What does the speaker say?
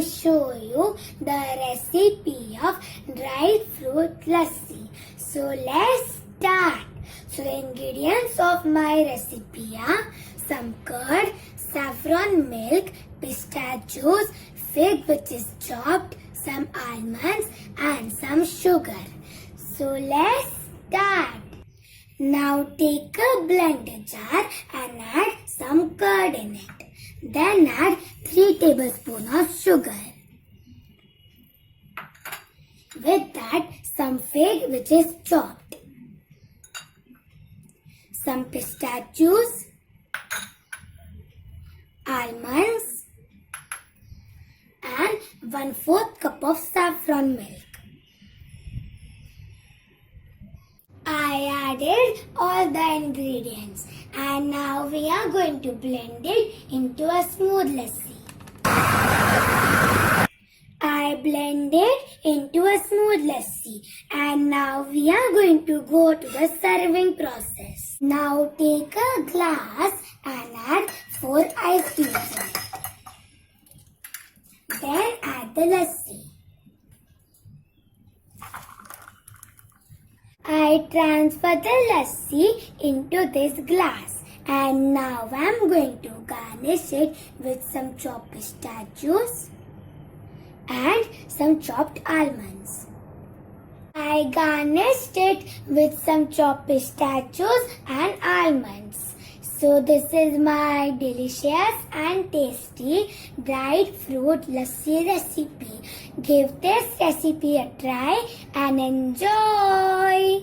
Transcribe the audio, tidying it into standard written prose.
show you the recipe of dried fruit lassi. So let's start. So the ingredients of my recipe are some curd, saffron milk, pistachios, fig which is chopped, some almonds and some sugar. So let's start. Now take a blender jar and add some curd in it. Then add 3 tablespoons of sugar. With that, some fig which is chopped, some pistachios, almonds and 1/4 cup of saffron milk. I added all the ingredients and now we are going to blend it into a smooth lassi. I blended into a smooth lassi and now we are going to go to the serving process. Now take a glass and add 4 ice cubes in it. Then add the lassi. I transfer the lassi into this glass and now I am going to garnish it with some chopped pistachios and some chopped almonds. I garnished it with some chopped pistachios and almonds. So this is my delicious and tasty dried fruit lassi recipe. Give this recipe a try and enjoy.